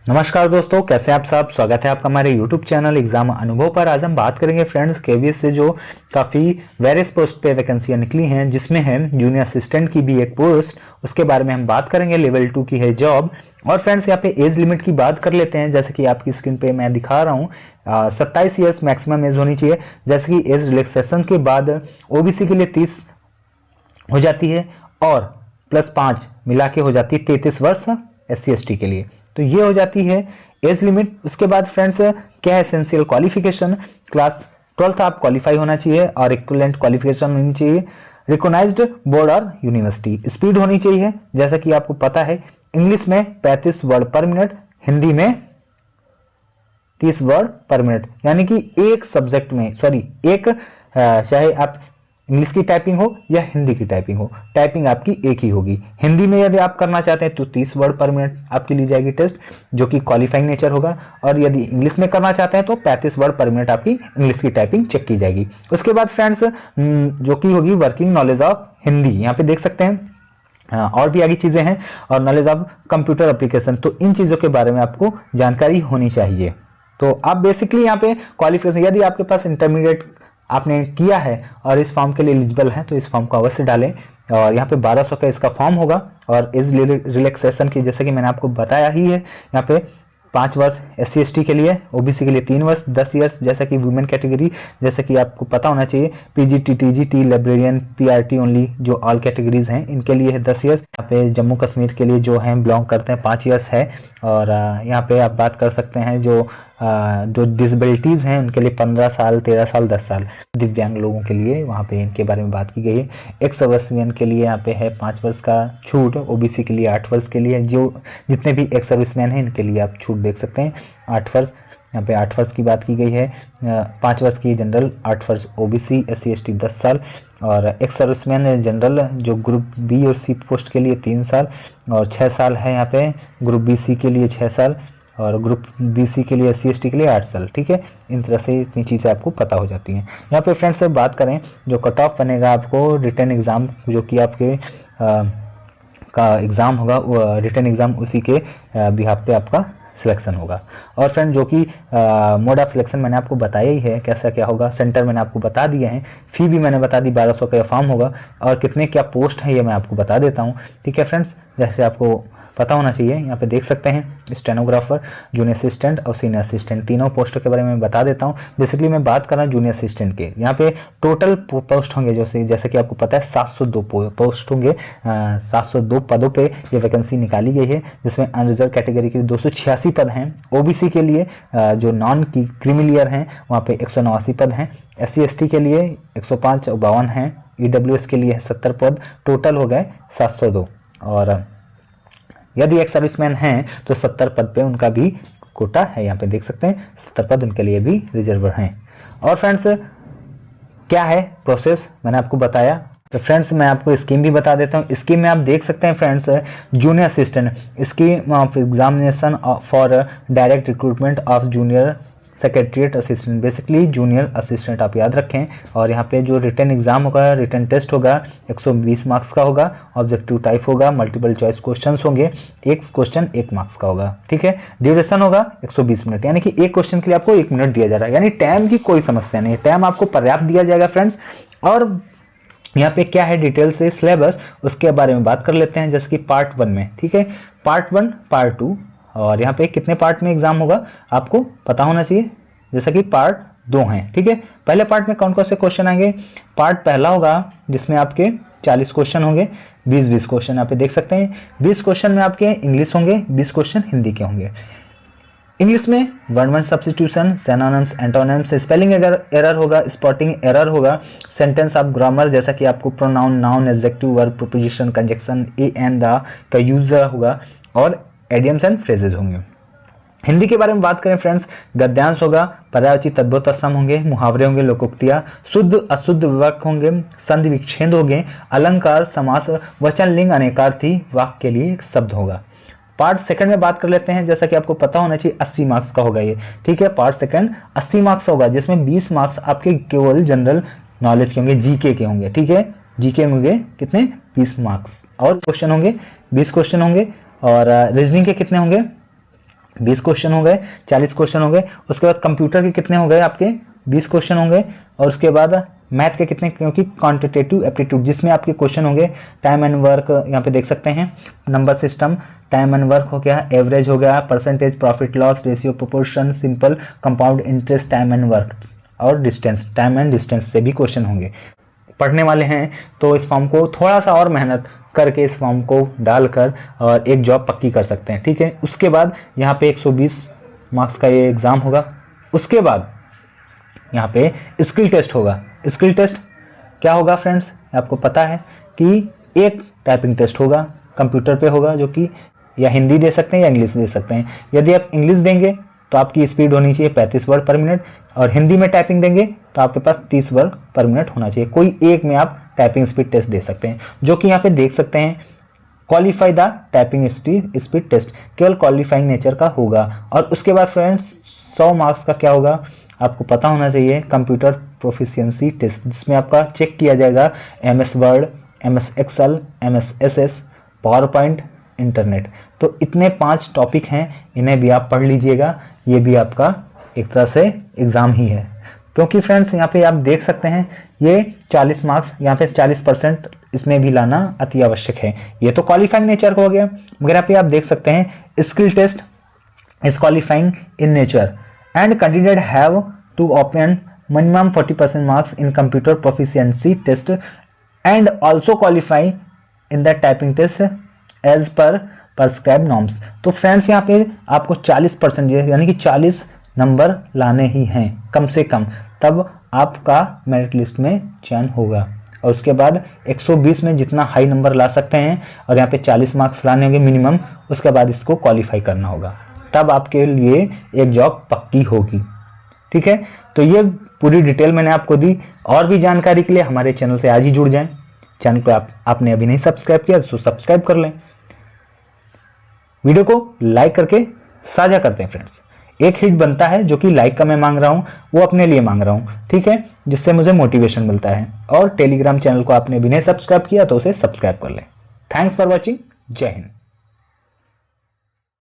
नमस्कार दोस्तों, कैसे हैं आप सब। स्वागत है आपका हमारे YouTube चैनल एग्जाम अनुभव पर। आज हम बात करेंगे फ्रेंड्स केवीएस से जो काफ़ी वेरियस पोस्ट पे वैकेंसियां निकली हैं, जिसमें है जूनियर असिस्टेंट की भी एक पोस्ट, उसके बारे में हम बात करेंगे। लेवल 2 की है जॉब। और फ्रेंड्स यहाँ पे एज लिमिट की बात कर लेते हैं। जैसे कि आपकी स्क्रीन पे मैं दिखा रहा हूँ, 27 ईयर्स मैक्सिमम एज होनी चाहिए। जैसे कि एज रिलैक्सेशन के बाद ओबीसी के लिए 30 हो जाती है और +5 मिला के हो जाती है 33 वर्ष SC/ST के लिए। तो ये हो जाती है एज लिमिट। उसके बाद फ्रेंड्स क्या है एसेंशियल क्वालिफिकेशन, क्लास 12th आप क्वालिफाई होना चाहिए और इक्विवेलेंट क्वालिफिकेशन होनी चाहिए। रिकॉग्नाइज्ड बोर्ड और यूनिवर्सिटी। स्पीड होनी चाहिए, जैसा कि आपको पता है इंग्लिश में 35 वर्ड पर मिनट, हिंदी में 30 वर्ड पर मिनट। यानी कि एक सब्जेक्ट में चाहे आप इंग्लिश की टाइपिंग हो या हिंदी की टाइपिंग हो, टाइपिंग आपकी एक ही होगी। हिंदी में यदि आप करना चाहते हैं तो 30 वर्ड पर मिनट आपकी ली जाएगी टेस्ट, जो कि क्वालिफाइंग नेचर होगा। और यदि इंग्लिश में करना चाहते हैं तो 35 वर्ड पर मिनट आपकी इंग्लिश की टाइपिंग चेक की जाएगी। उसके बाद फ्रेंड्स जो कि होगी वर्किंग नॉलेज ऑफ हिंदी, यहाँ पे देख सकते हैं। और भी आगे चीज़ें हैं, और नॉलेज ऑफ कंप्यूटर एप्लीकेशन। तो इन चीज़ों के बारे में आपको जानकारी होनी चाहिए। तो आप बेसिकली यहाँ पे क्वालिफिकेशन, यदि आपके पास इंटरमीडिएट आपने किया है और इस फॉर्म के लिए एलिजिबल है तो इस फॉर्म को अवश्य डालें। और यहाँ पे 1200 का इसका फॉर्म होगा। और एज रिलैक्सेशन की जैसे कि मैंने आपको बताया ही है, यहाँ पे 5 वर्ष SC/ST के लिए, OBC के लिए 3 वर्ष 10 ईयर्स। जैसा कि वुमेन कैटेगरी, जैसे कि आपको पता होना चाहिए PGT TGT librarian PRT only, जो ऑल कैटेगरीज हैं इनके लिए है 10 ईयर्स। यहाँ पे जम्मू कश्मीर के लिए जो हैं बिलोंग करते हैं 5 ईयर्स है। और यहाँ पे आप बात कर सकते हैं जो डिसेबिलिटीज़ हैं उनके लिए 15 साल 13 साल 10 साल। दिव्यांग लोगों के लिए वहाँ पे इनके बारे में बात की गई है। एक्स सर्विसमैन के लिए यहाँ पे है 5 वर्ष का छूट, OBC के लिए 8 वर्ष के लिए, जो जितने भी एक्स सर्विसमैन हैं इनके लिए आप छूट देख सकते हैं 8 वर्ष। यहाँ पे 8 वर्ष की बात की गई है। 5 वर्ष की जनरल, 8 वर्ष OBC, SC/ST 10 साल। और एक्स सर्विसमैन जनरल जो ग्रुप B और C पोस्ट के लिए 3 साल और 6 साल है। यहाँ पे ग्रुप BC के लिए 6 साल और ग्रुप BC के लिए SC/ST के लिए 8 साल। ठीक है, इन तरह से इतनी चीज़ें आपको पता हो जाती हैं। यहाँ पे फ्रेंड्स से बात करें, जो कट ऑफ बनेगा आपको रिटर्न एग्ज़ाम, जो कि आपके का एग्ज़ाम होगा, रिटर्न एग्ज़ाम उसी के बिहाफ पे आपका सिलेक्शन होगा। और फ्रेंड जो कि मोड ऑफ सिलेक्शन मैंने आपको बताया ही है, कैसा क्या होगा। सेंटर मैंने आपको बता दिए हैं, फ़ी भी मैंने बता दी, 1200 का फॉर्म होगा। और कितने क्या पोस्ट हैं ये मैं आपको बता देता हूँ। ठीक है फ्रेंड्स, जैसे आपको पता होना चाहिए, यहाँ पे देख सकते हैं स्टेनोग्राफर, जूनियर असिस्टेंट और सीनियर असिस्टेंट, तीनों पोस्टों के बारे में बता देता हूँ। बेसिकली मैं बात कर रहा हूँ जूनियर असिस्टेंट के। यहाँ पे टोटल पोस्ट होंगे, जैसे कि आपको पता है 702 पोस्ट होंगे। 702 पदों पे ये वैकेंसी निकाली गई है, जिसमें अनरिजर्व कैटेगरी के 286 पद हैं। OBC के लिए जो नॉन क्रीमिलियर हैं वहाँ पे 189 पद हैं। SC/ST के लिए 105 और 52 हैं। EWS के लिए 70 पद, टोटल हो गए 702। और यदि एक सर्विसमैन हैं तो 70 पद पे उनका भी कोटा है। यहाँ पे देख सकते हैं 70 पद उनके लिए भी रिजर्व हैं। और फ्रेंड्स क्या है प्रोसेस मैंने आपको बताया। तो फ्रेंड्स मैं आपको स्कीम भी बता देता हूँ। स्कीम में आप देख सकते हैं friends, junior assistant scheme of examination for direct recruitment of junior secretariat assistant, basically junior assistant आप याद रखें। और यहाँ पे जो रिटर्न एग्जाम होगा, रिटर्न टेस्ट होगा 120 मार्क्स का होगा। ऑब्जेक्टिव टाइप होगा, मल्टीपल चॉइस क्वेश्चंस होंगे, एक क्वेश्चन 1 मार्क्स का होगा। ठीक है, ड्यूरेशन होगा 120 मिनट, यानी कि एक क्वेश्चन के लिए आपको 1 मिनट दिया जा रहा है। यानी टाइम की कोई समस्या नहीं है, टाइम आपको पर्याप्त दिया जाएगा फ्रेंड्स। और यहाँ पे क्या है डिटेल से सिलेबस, उसके बारे में बात कर लेते हैं। जैसे कि पार्ट 1 में, ठीक है, पार्ट 1 पार्ट 2, और यहाँ पे कितने पार्ट में एग्जाम होगा आपको पता होना चाहिए। जैसा कि पार्ट 2 हैं। ठीक है, पहले पार्ट में कौन कौन से क्वेश्चन आएंगे। पार्ट पहला होगा जिसमें आपके 40 क्वेश्चन होंगे, 20 क्वेश्चन यहाँ पे देख सकते हैं। 20 क्वेश्चन में आपके इंग्लिश होंगे, 20 क्वेश्चन हिंदी के होंगे। इंग्लिश में word substitution, synonyms, antonyms, spelling error होगा, स्पॉटिंग एरर होगा, सेंटेंस ऑफ ग्रामर, जैसा कि आपको pronoun, noun, adjective, verb, preposition, conjunction, A and the का यूजर होगा, और एडियम्स एंड फ्रेजेस होंगे। हिंदी के बारे में बात करें फ्रेंड्स, गद्यांश होगा, पर्यायवाची तद्भव तत्सम होंगे, मुहावरे होंगे, लोकोक्तियां, शुद्ध अशुद्ध विभक्त होंगे, संधि विच्छेद होंगे, अलंकार, समास, वचन, लिंग, अनेकार्थी वाक्य के लिए एक शब्द होगा। पार्ट सेकंड में बात कर लेते हैं। जैसा कि आपको पता होना चाहिए 80 मार्क्स का होगा ये। ठीक है, पार्ट सेकंड 80 मार्क्स होगा, जिसमें 20 मार्क्स आपके केवल जनरल नॉलेज के होंगे, जीके के होंगे। ठीक है, जीके होंगे कितने 20 मार्क्स, और क्वेश्चन होंगे 20 क्वेश्चन होंगे। और रीजनिंग के कितने होंगे 20 क्वेश्चन हो गए, 40 क्वेश्चन हो गए। उसके बाद कंप्यूटर के कितने हो गए आपके 20 क्वेश्चन होंगे। और उसके बाद मैथ के कितने, क्योंकि क्वांटिटेटिव एप्टीट्यूड जिसमें आपके क्वेश्चन होंगे टाइम एंड वर्क, यहाँ पे देख सकते हैं number system, time and work हो गया, एवरेज हो गया, percentage, profit loss ratio, proportion, simple, compound interest, time and work और डिस्टेंस, टाइम एंड डिस्टेंस से भी क्वेश्चन होंगे। पढ़ने वाले हैं तो इस फॉर्म को थोड़ा सा और मेहनत करके इस फॉर्म को डालकर और एक जॉब पक्की कर सकते हैं, ठीक है। उसके बाद यहाँ पे 120 मार्क्स का ये एग्ज़ाम होगा। उसके बाद यहाँ पे स्किल टेस्ट होगा। स्किल टेस्ट क्या होगा फ्रेंड्स, आपको पता है कि एक टाइपिंग टेस्ट होगा, कंप्यूटर पे होगा, जो कि या हिंदी दे सकते हैं या इंग्लिश दे सकते हैं। यदि आप इंग्लिश देंगे तो आपकी स्पीड होनी चाहिए 35 वर्ड पर मिनट, और हिंदी में टाइपिंग देंगे तो आपके पास 30 वर्ड पर मिनट होना चाहिए। कोई एक में आप टाइपिंग स्पीड टेस्ट दे सकते हैं, जो कि यहाँ पे देख सकते हैं qualify the typing speed test, केवल क्वालिफाइंग नेचर का होगा। और उसके बाद फ्रेंड्स 100 मार्क्स का क्या होगा आपको पता होना चाहिए, कंप्यूटर प्रोफिशिएंसी टेस्ट, जिसमें आपका चेक किया जाएगा MS Word, MS Excel, MS SS, PowerPoint, internet. तो इतने 5 टॉपिक हैं, इन्हें भी आप पढ़ लीजिएगा। ये भी आपका एक तरह से एग्ज़ाम ही है, क्योंकि फ्रेंड्स यहाँ पे आप देख सकते हैं ये 40 मार्क्स, यहाँ पे 40% इसमें भी लाना अति आवश्यक है। ये तो क्वालिफाइंग नेचर का हो गया, मगर यहाँ पे आप देख सकते हैं skill test is qualifying in nature and candidate have to obtain minimum 40% marks in computer proficiency test and also qualify in the typing test as per prescribed norms। तो फ्रेंड्स यहाँ पे आपको 40% यानी कि 40 नंबर लाने ही हैं कम से कम, तब आपका मेरिट लिस्ट में चयन होगा। और उसके बाद 120 में जितना हाई नंबर ला सकते हैं और यहाँ पे 40 मार्क्स लाने होंगे मिनिमम, उसके बाद इसको क्वालिफाई करना होगा, तब आपके लिए एक जॉब पक्की होगी, ठीक है। तो ये पूरी डिटेल मैंने आपको दी। और भी जानकारी के लिए हमारे चैनल से आज ही जुड़ जाएं। चैनल को आपने अभी नहीं सब्सक्राइब किया तो सब्सक्राइब कर लें। वीडियो को लाइक करके साझा करते हैं फ्रेंड्स। एक हिट बनता है जो कि लाइक का मैं मांग रहा हूं, वो अपने लिए मांग रहा हूं, ठीक है, जिससे मुझे मोटिवेशन मिलता है। और टेलीग्राम चैनल को आपने अभी नहीं सब्सक्राइब किया तो उसे सब्सक्राइब कर लें। Thanks for watching. जय हिंद।